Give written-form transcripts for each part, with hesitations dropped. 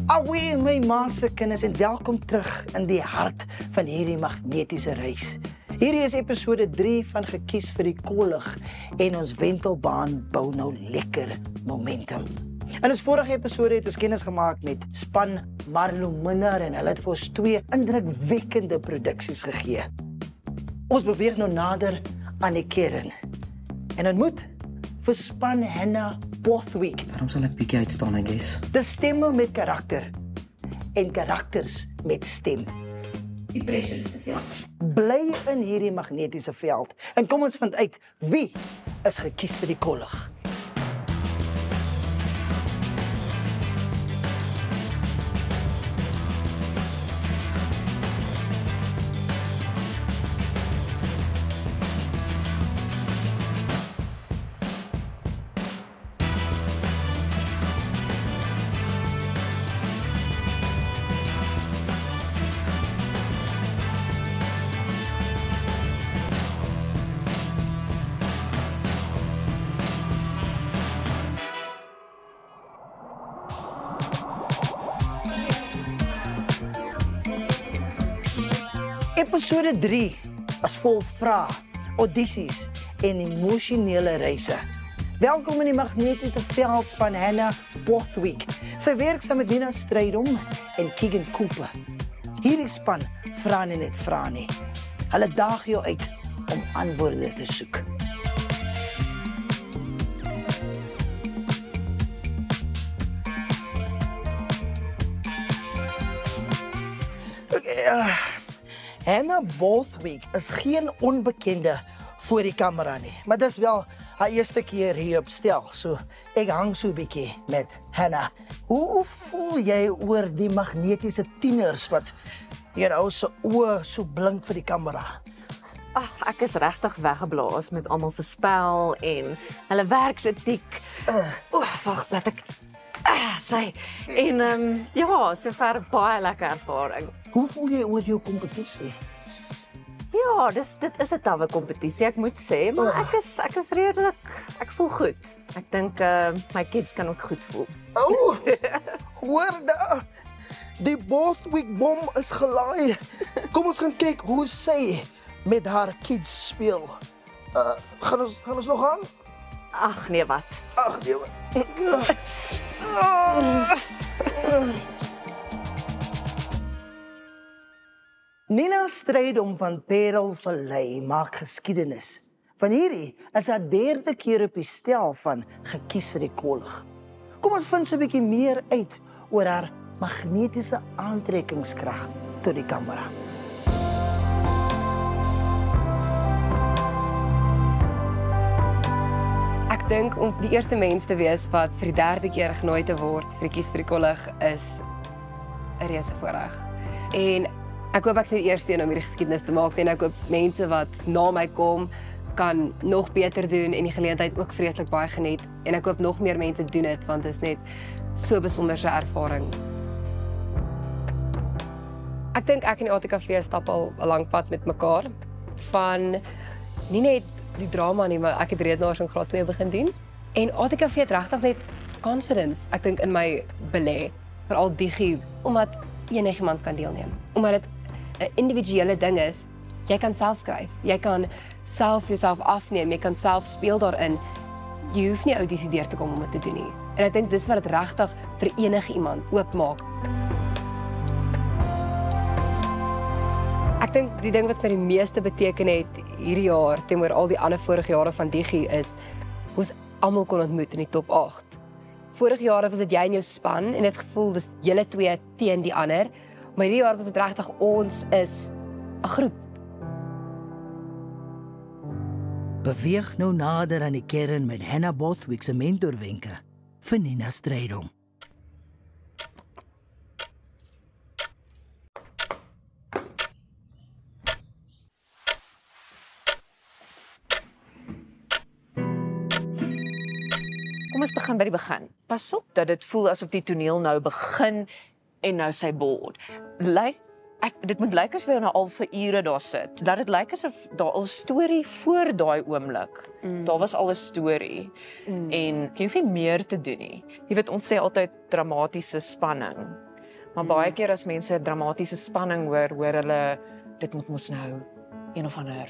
Awee my ma se kinders en welkom terug in die hart van hierdie magnetiese reis. Hierdie is episode 3 van Gekies vir die Kollig en ons wentelbaan bou nou lekker momentum. In ons vorige episode het ons kennis gemaak met span Marlo Minnar en hulle het vir ons 2 indrukwekkende produksies gegee. Ons beweeg nou nader aan die kern en ontmoet vir span Hannah Bothwick. Waarom sal ek bietjie uitstaan, I guess? Dis stemme met karakter en karakters met stem. Die pressure is te veel. Bly in hierdie magnetiese veld en kom ons vind uit wie is gekies vir die kollig. Episode 3 is vol vrae, audisies en emosionele reise. Welkom in die magnetiese veld van Hannah Bothwick. Sy werk saam met Nina Strydom en Keegan Cooper. Hierdie span vra nie net vra nie. Hulle daag jou uit om antwoorde te soek. Hannah Bothwick is geen onbekende voor die kamera nie, maar dis wel haar eerste keer hier op stel, so ek hang so 'n bietjie met Hannah. Hoe voel jy oor die magnetiese tieners wat se oë so blink vir die kamera? Ag, ek is regtig weggeblaas met almal se spel en hulle werksetiek. Wag, laat ek sê. En ja, sover baie lekker ervaring. Hoe voel jy oor jou kompetisie? Ja, dit is 'n tawwe kompetisie, ek moet sê, maar ek is redelik, ek voel goed. Ek dink my kids kan ook goed voel. Hoor daar, die Bothwick bom is gelaai. Kom ons gaan kyk hoe sy met haar kids speel. Gaan ons nog aan? Ag nee, wat? Ag nee. Nina Strydom van Parelvallei maak geskiedenis. Van hierdie is haar 3de keer op die stel van Gekies vir die Kollig. Kom ons vind so 'n bietjie meer uit oor haar magnetiese aantrekkingskrag tot die kamera. Ek dink om die eerste mens te wees wat vir die 3de keer genooi te word vir Gekies vir die Kollig is 'n reuse voorreg. En ek hoop ek is nie die eerste een om hierdie geskiedenis te maak nie, en ek hoop mense wat na my kom kan nog beter doen en die geleentheid ook vreeslik baie geniet. En ek hoop nog meer mense doen dit want dit is net so 'n besonderse ervaring. Ek dink ek en die ATKV stap al 'n lang pad met mekaar van nie net die drama nie, maar ek het redenaars in graad 2 begin doen. En ATKV het regtig net confidence, ek dink in my belê, veral digi, omdat enigiemand kan deelneem. Omdat dit 'n individuele ding is, jy kan self skryf, jy kan self jouself afneem, jy kan self speel daarin. Jy hoef nie audisie deur te kom om dit te doen nie. En ek dink dis wat dit regtig vir enige iemand oopmaak. Ek dink die ding wat vir die meeste beteken het hierdie jaar teenoor al die ander vorige jare van Digi is hoe ons almal kon ontmoet in die top 8. Vorige jare was dit jy en jou span en dit gevoel dis julle 2 teen die ander, maar hierdie jaar was dit regtig ons is 'n groep. Beweeg nou nader aan die kern met Hannah Bothwick se mentorwenke vir Nina Strydom. Kom ons begin by die begin. Pas op dat dit voel asof die toneel nou begin en nou sy bord. Dit moet lyk asof jy nou al vir ure daar sit. Dat dit lyk asof daar al storie voor daai oomblik. Daar was al 'n storie. En jy hoef nie meer te doen nie. Jy weet, ons sê altyd dramatiese spanning. Maar baie keer as mense 'n dramatiese spanning hoor hulle dit moet mos nou een of ander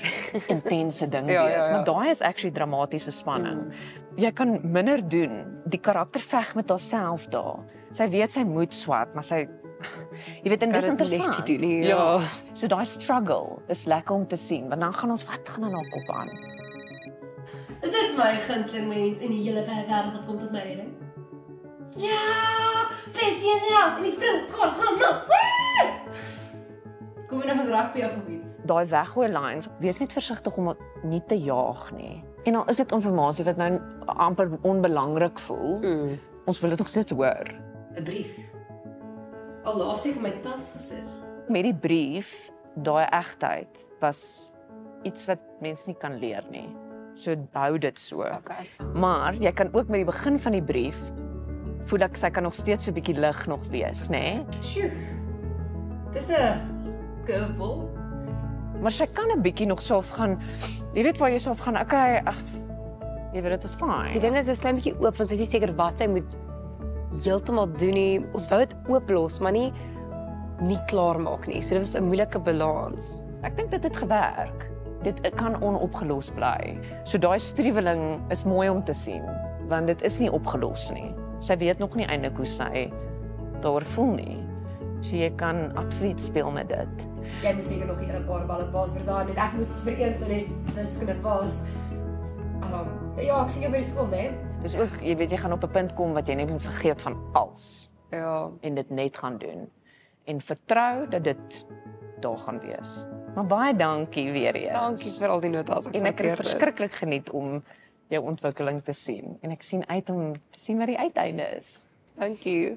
intense ding wees, maar daai is actually dramatiese spanning. Jy kan minder doen. Die karakter veg met haarself daar. Sy weet sy moet swat, maar sy jy weet en dis interessant. Ja. So daai struggle is lekker om te sien, want dan gaan ons wat gaan in haar kop aan. Is dit my gunsteling mens in die hele wêreld wat kom tot my redding? Ja, Bessie in die huis en die springskool gaan nou. Kom nou van rugby af of iets. Daai weggooi lines, wees net versigtig om nie te jaag nie. En al is dit inligting wat nou amper onbelangrik voel, ons wil dit nog steeds hoor. 'n Brief. Al laasweek in my tas gesit. Met die brief, daai egtheid was iets wat mens nie kan leer nie. So hou dit so. Okay. Maar jy kan ook met die begin van die brief voel ek sy kan nog steeds so 'n bietjie lig nog wees, nê? Nee? Sjoe. Dis 'n curveball. Maar sy kan 'n bietjie nog so gaan. Jy weet waar jy so gaan. Okay, ag. Jy weet dit is fyn. Die ding is 'n klein bietjie oop want sy is nie seker wat sy moet heeltemal doen nie. Ons wou dit ooplos, maar nie klaar maak nie. So dit was 'n moeilike balans. Ek dink dit het gewerk. Dit kan onopgelos bly. So daai struweling is mooi om te sien, want dit is nie opgelos nie. Sy weet nog nie eintlik hoe sy daar voel nie. So jy kan absoluut speel met dit. Jy moet seker nog 'n paar balle paas vir daai net. Ek moet vir eers net wiskunde paas. Ja, ek sien jou by die skool, né? Dis ook, jy weet jy gaan op 'n punt kom wat jy net moet vergeet van alles Ja. en dit net gaan doen. En vertrou dat dit daar gaan wees. Maar baie dankie weer eens. Dankie vir al die notas. En ek het verskriklik geniet om jou ontwikkeling te sien. En ek sien uit om te sien wat die uiteinde is. Thank you.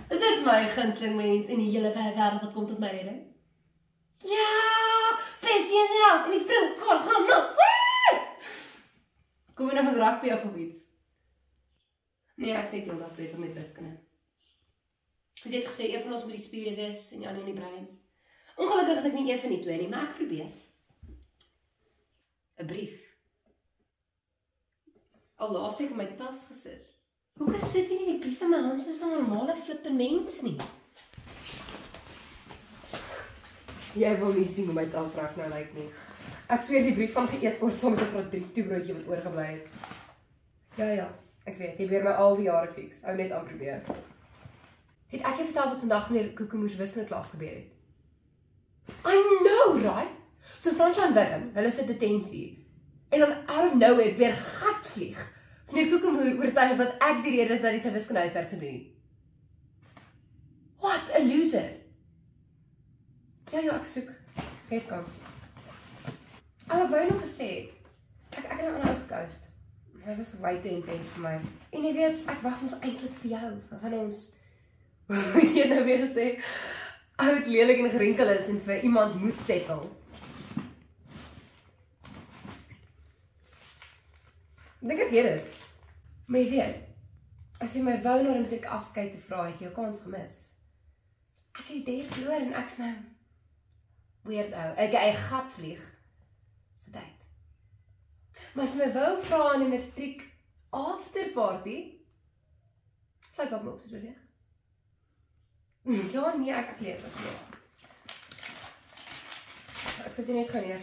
Is dit my gunsteling mens in die hele wêreld wat kom tot my redding? Ja, Bessie in die huis en die springskool gaan nou. Kom nou van rugby af of iets. Nee, ek sê dit heeldag besig met wiskunde. Jy het gesê een van ons moet die spiere wees en die ander in die breins. Ongelukkig is ek nie een van die twee nie, maar ek probeer. 'n Brief. Al laasweek in my tas gesit. Hoekom sit jy nie die brief in my hand soos 'n normale flippende mens nie? Jy wil nie sien hoe my tas reg nou lyk nie. Ek sweer die brief van geëet word saam met 'n graad 3 toebroodjie wat oorgebly het. Ja, ek weet, jy probeer my al die jare fix. Hou net aan probeer. Het ek jou vertel wat vandag meneer Koekemoes wiskunde klas gebeur het? I know, right? So Fransjo en Willem, hulle sit detensie. En dan out of nowhere weer gat vlieg. Meneer Koekemoer oortuig dat ek die rede is dat hy sy wiskunde huiswerk gedoen het. What a loser. Ja, ek soek. Geet kans. Ek wou nog gesê het. Ek het nou aanhou gekous. Hy was way te intens vir my. En jy weet, ek wag mos eintlik vir jou, van ons. Jy het nou weer gesê, oud, lelik en gerinkel is en vir iemand moet settle. Ek dink ek weet dit. Maar jy weet, as jy my wou nou met ek afskeid te vra, het jy jou kans gemis. Ek het die deur verloor en ek's nou weirdo. Ek gat vlieg. Dis tyd. Maar as jy my wou vra aan die matriek afterparty, sal ek wat my opsies beweeg. Ja, nee, ek lees. Ek sit jy net gaan neer.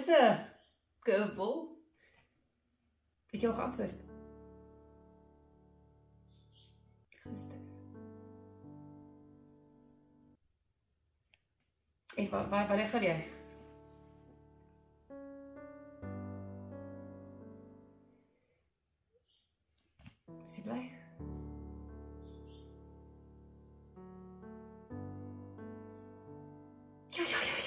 Dis 'n curveball. Het jy al geantwoord? Gister. En wanneer gaan jy? Is jy bly?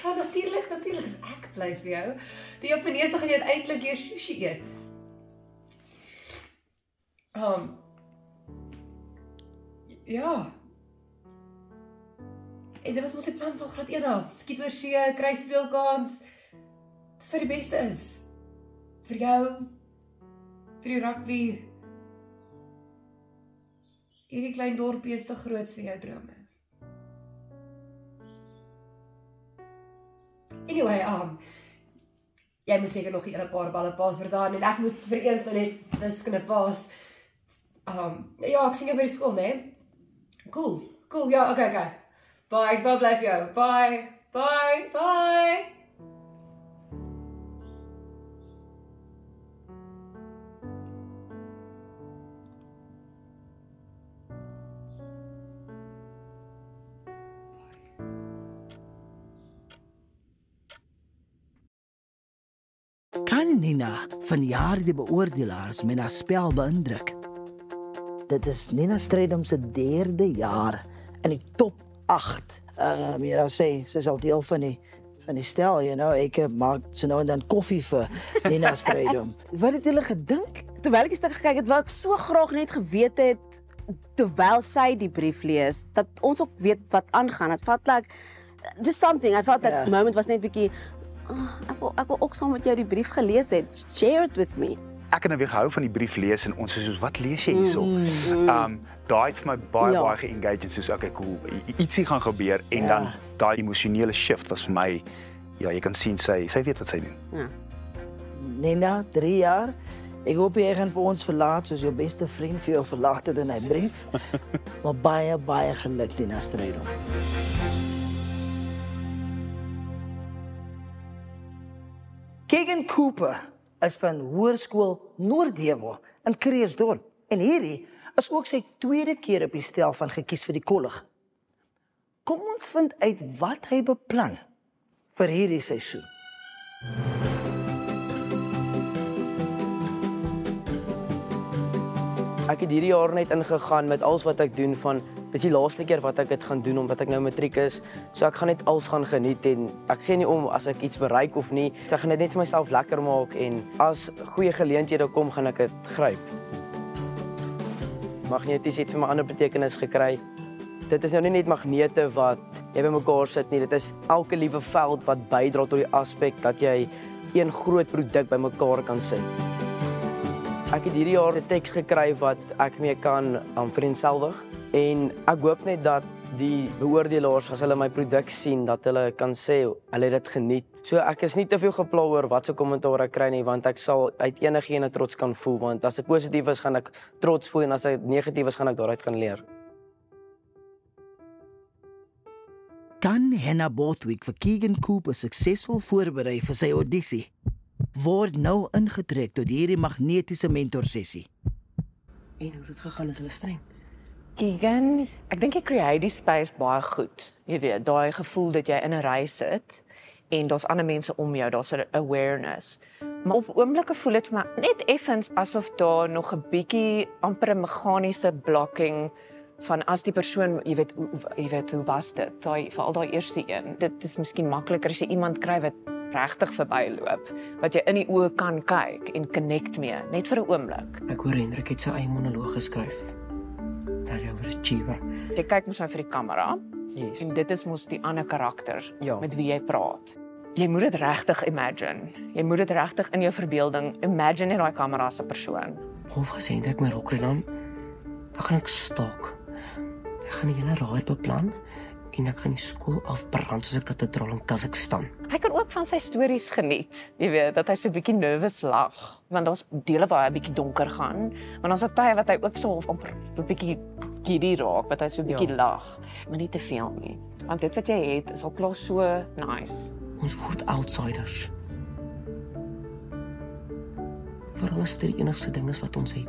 Ja, natuurlijk is ek bly vir jou. Die Japaneese gaan jy uiteindelik hier sushi eet. Ja. En dit was mos die plan van graad 1 af. Skiet oor see, kry speelkans. Dis wat die beste is. Vir jou, vir die rugby. Hierdie klein dorpie is te groot vir jou drome. Anyway, jy moet seker nog 'n paar balle paas vir daan en ek moet vir eens net wiskunde paas. Ja, ek sien jou by die skool, né? Cool, ja, okay. Bye, ek wil bly vir jou. Bye. Kan Nina vanjaar die beoordelaars met haar spel beïndruk? Dit is Nina Strydom se 3de jaar in die top 8. Sy is al deel van die stel, ek maak so nou en dan koffie vir Nina Strydom. Wat het julle gedink? Terwyl ek die stuk gekyk het, wou ek so graag net geweet het, terwyl sy die brief lees, dat ons ook weet wat aangaan. Het felt like, just something, I felt that moment was net bietjie, ek wil ook saam met jou die brief gelees het, share it with me. Ek het nou weer gehou van die brief lees en ons is soos, wat lees jy hierso? Daai het vir my baie ge-engage en soos, okay, cool, ietsie gaan gebeur en dan daai emosionele shift was vir my, ja, jy kan sien sy weet wat sy doen. Ja. Nina, 3 jaar, ek hoop jy gaan vir ons verlaat soos jou beste vriend vir jou verlaat het in hy brief, maar baie geluk, Nina Strydom. Keegan Cooper is van Hoërskool Noordheuwel in Kreersdorp en hierdie is ook sy 2de keer op die stel van gekies vir die kollig. Kom ons vind uit wat hy beplan vir hierdie seisoen. Ek het hierdie jaar net ingegaan met alles wat ek doen van dis die laaste keer wat ek dit gaan doen omdat ek nou matriek is. So ek gaan net alles gaan geniet en ek gee nie om as ek iets bereik of nie. Ek gaan dit net vir myself lekker maak en as goeie geleenthede kom, gaan ek dit gryp. Magneties het vir my ander betekenis gekry. Dit is nou nie net magnete wat jy bymekaar sit nie. Dit is elke liewe veld wat bydra tot die aspek dat jy een groot produk bymekaar kan sit. Ek het hierdie jaar 'n teks gekry wat ek mee kan vereenselwig en ek hoop net dat die beoordelaars as hulle my produk sien dat hulle kan sê hulle het dit geniet. So ek is nie te veel gepla oor wat se kommentaar ek kry nie want ek sal uit enigiets trots kan voel want as ek positief is gaan ek trots voel en as ek negatief is gaan ek daaruit kan leer. Kan Hannah Bothwick vir Keegan Cooper suksesvol voorberei vir sy audisie? Word nou ingetrek tot hierdie magnetiese mentorsessie. En hoe het gegaan is hulle streng? Keegan, ek dink jy create die space baie goed. Jy weet, daai gevoel dat jy in 'n ry sit en daar's ander mense om jou, daar's 'n awareness. Maar op oomblikke voel dit vir my net effens asof daar nog 'n bietjie amper 'n meganiese blocking van as die persoon, jy weet hoe was dit? Daai veral daai eerste een. Dit is miskien makliker as jy iemand kry wat regtig verbyloop, wat jy in die oë kan kyk en connect mee, net vir 'n oomblik. Ek hoor Hendrik het sy eie monoloog geskryf. Daar oor Achiever. Jy kyk mos nou vir die kamera Yes. en dit is mos die ander karakter Ja. met wie jy praat. Jy moet dit regtig imagine. Jy moet dit regtig in jou verbeelding imagine in daai kamera se persoon. Of as Hendrik my rokker dan gaan ek stalk. Ek gaan die hele raad beplan en ek gaan die skool afbrand soos 'n kathedraal in Kazakhstan. Hy kan ook van sy stories geniet. Jy weet, dat hy so 'n bietjie nervous lag, want daar's dele waar hy 'n bietjie donker gaan, maar daar's tye wat hy ook so amper 'n bietjie giddy raak, wat hy so 'n bietjie lag, maar nie te veel nie. Want dit wat jy het is al klaar so nice. Ons word outsiders. Veral as dit die enigste ding is wat ons het.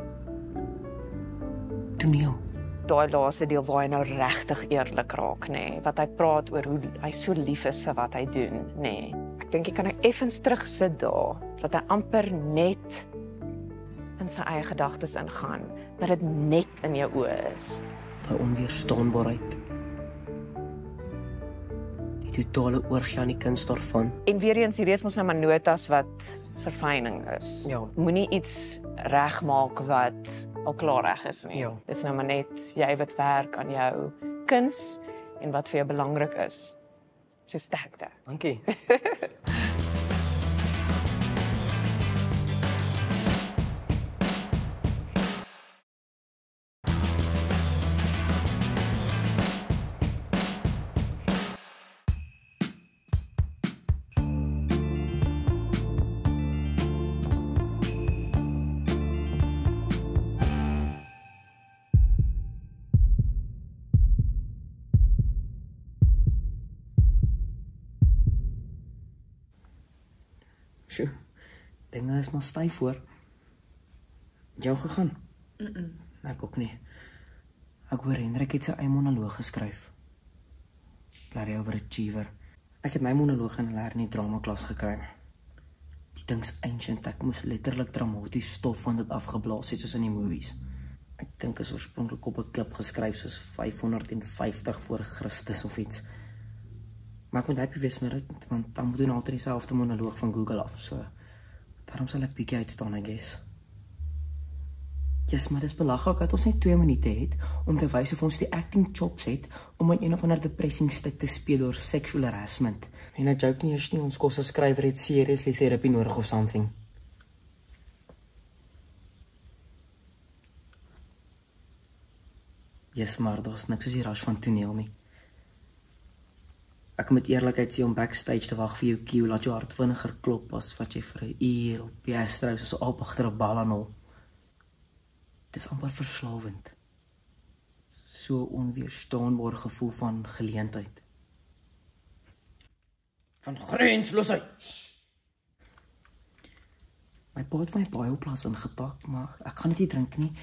Toneel. Daai laaste deel waar hy nou regtig eerlik raak, nê, wat hy praat oor hoe hy so lief is vir wat hy doen, nê. Ek dink jy kan effens terugsit daar, dat hy amper net in sy eie gedagtes ingaan, dat dit net in jou oë is. Daai onweerstaanbaarheid. Die totale oorgie aan die kuns daarvan. En weer eens, hierdie is mos nou maar notas wat verfyning is. Ja. Moenie iets regmaak wat al klaar reg is nie. Ja. Dis nou maar net jy wat werk aan jou kuns en wat vir jou belangrik is. So sterkte. Dankie. Sjoe, dinge is maar styf hoor. Jou gegaan? Ek ook nie. Ek hoor Hendrik het sy eie monoloog geskryf. Bloody overachiever. Ek het my monoloog in die dramaklas gekry. Die ding's ancient, ek moes letterlik dramaties stof van dit afgeblaas het soos in die movies. Ek dink is oorspronklik op 'n klip geskryf soos 550 voor Christus of iets. Maar ek moet happy wees met dit, want dan moet doen altyd dieselfde monoloog van Google af, so daarom sal ek bietjie uitstaan, I guess. Yes, maar dis belaglik dat ons net 2 minute het om te wys of ons die acting chops het om 'n of ander depressing stuk te speel oor sexual harassment. En ek joke nie eers nie, ons kos 'n skrywer het seriously therapy nodig of something. Yes, maar daar's niks soos die rush van toneel nie. Ek moet eerlikheid sê om backstage te wag vir jou cue, laat jou hart vinniger klop as wat jy vir 'n uur op die Astro soos 'n aap agter 'n bal aanhol. Dit is amper verslawend. So onweerstaanbaar gevoel van geleentheid. Van grensloosheid. My pa het my baie op plaas ingepak, maar ek gaan dit nie drink nie.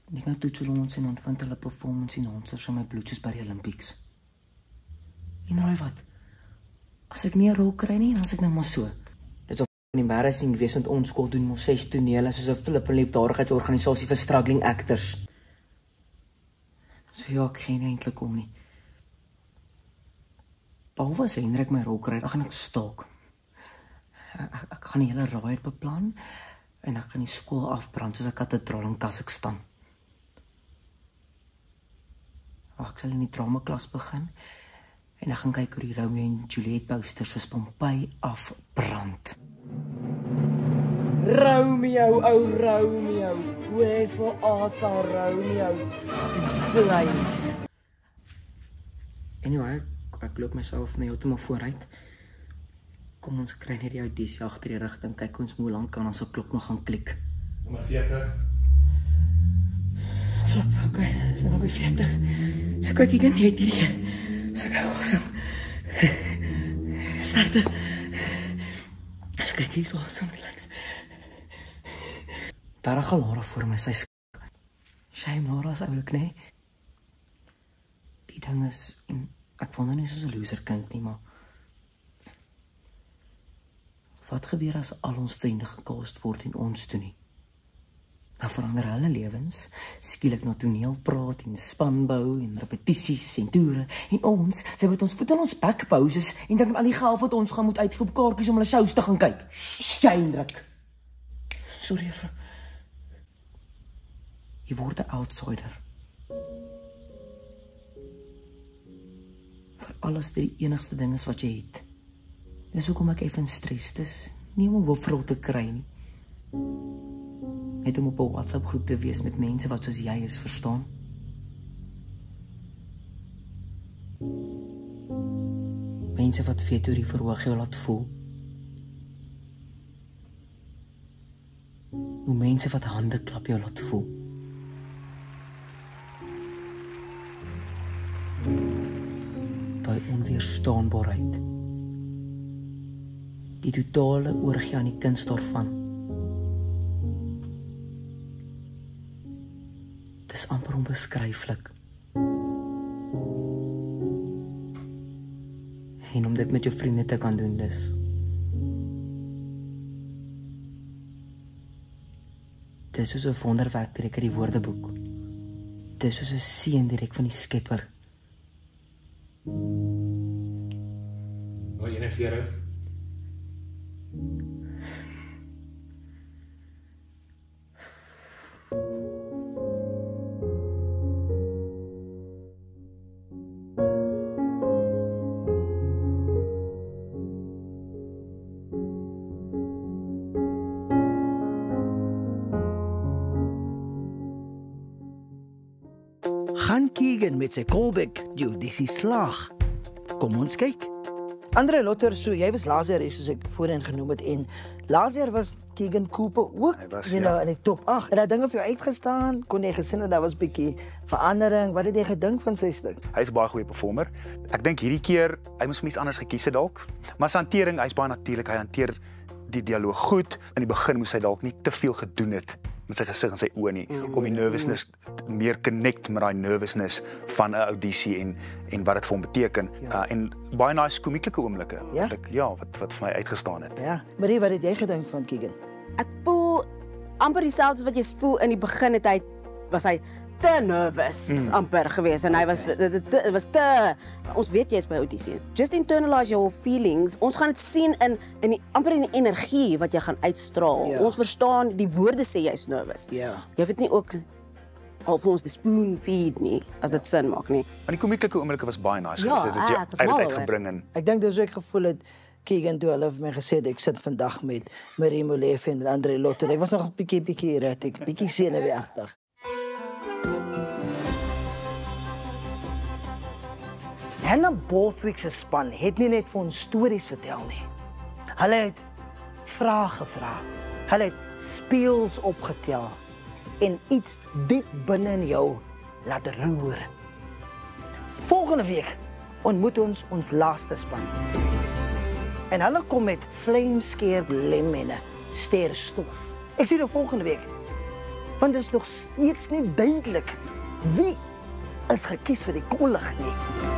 Net nou toetsel ons en ontvind hulle performance en ons is my bloed soos by die Olympics. En raai wat? As ek nie 'n rol kry nie, dan is dit nou maar so. Dit is of embarrassing wees want ons skool doen mos 6 tonele soos 'n Philippe liefdadigheidsorganisasie vir struggling actors. So ja, ek geen eintlik om nie. Behalwe as Hendrik my rol kry, dan gaan ek stalk. Ek gaan die hele riot beplan en ek gaan die skool afbrand soos 'n kathedraal in Kazakhstan. Ek sal in die dramaklas begin en ek gaan kyk hoe die Romeo en Juliet posters soos Pompeii afbrand. Romeo, ou Romeo, wherefore art thou Romeo in flames? Anyway, ek loop myself net heeltemal vooruit. Kom ons kry net die audisie agter die rigting, kyk ons hoe lank kan ons 'n klok nog gaan klik. Nommer 40. Flip, okay, so nou by 40. So kyk ek net hierdie. So gou awesome. Starte. So kyk hier so awesome relax. Daar gaan Laura voor my, sy shame Laura is oulik, nee. Die ding is, en ek wonder nie soos 'n loser klink nie, maar wat gebeur as al ons vriende gecast word en ons toe nie? Dan verander hulle lewens, skielik na toneel praat en spanbou en repetisies en toere en ons, sy met ons voet in ons backposes en dan al die geld wat ons gaan moet uitgee op kaartjies om hulle shows te gaan kyk. Skynruk. Sorry juffrou. Jy word 'n outsider. Vir alles dit die enigste ding is wat jy het. Dis hoekom ek effens stres, dis nie om 'n hoofrol te kry nie. Net om op 'n WhatsApp groep te wees met mense wat soos jy is, verstaan? Mense wat weet hoe die verhoog jou laat voel. Hoe mense wat hande klap jou laat voel. Daai onweerstaanbaarheid. Die totale oorgie aan die kuns daarvan. Dis amper onbeskryflik. En om dit met jou vriende te kan doen, dis soos 'n wonderwerk direk uit die woordeboek. Dis soos 'n seën direk van die Skepper. 41. Gaan Keegan met sy callback die audisie slaag? Kom ons kyk. Andre Lotter, so jy was Lazar, soos ek voorheen genoem het, en Lazar was Keegan Cooper ook, in die top 8. Het daar dinge vir jou uitgestaan? Kon jy gesien dat daar was 'n bietjie verandering? Wat het jy gedink van sy stuk? Hy's 'n baie goeie performer. Ek dink hierdie keer hy moes iets anders gekies het dalk. Maar sy hantering, hy's baie natuurlik. Hy hanteer die dialoog goed. In die begin moes hy dalk nie te veel gedoen het met sy gesig en sy oë nie, om die nervousness meer connect met daai nervousness van 'n audisie en wat dit vir hom beteken. En baie nice komieklike oomblikke wat vir my uitgestaan het. Ja. Marie, wat het jy gedink van Keegan? Ek voel amper dieselfde wat jy voel in die begin was hy te nervous amper geweest en hy was ons weet jy is by audisie. Just internalize your feelings. Ons gaan dit sien in amper in die energie wat jy gaan uitstraal. Ons verstaan die woorde sê jy's nervous. Jy hoef dit nie ook al vir ons die spoon feed nie, as dit sin maak nie. Maar die komieklike oomblikke was baie nice geweest. Hy het uitgebring en ek dink dis hoe ek gevoel het Keegan toe hulle vir my gesê het ek sit vandag met Marie Molefe en Andre Lotter. Ek was nog 'n bietjie erratic, bietjie senuweeagtig. Hannah Borthwick se span het nie net vir ons stories vertel nie. Hulle het vrae gevra. Hulle het speels opgetel en iets diep binne in jou laat roer. Volgende week ontmoet ons laaste span. En hulle kom met vlamskerp lemmene, sterstof. Ek sien jou volgende week. Want dit is nog steeds nie duidelik wie is gekies vir die kollig nie.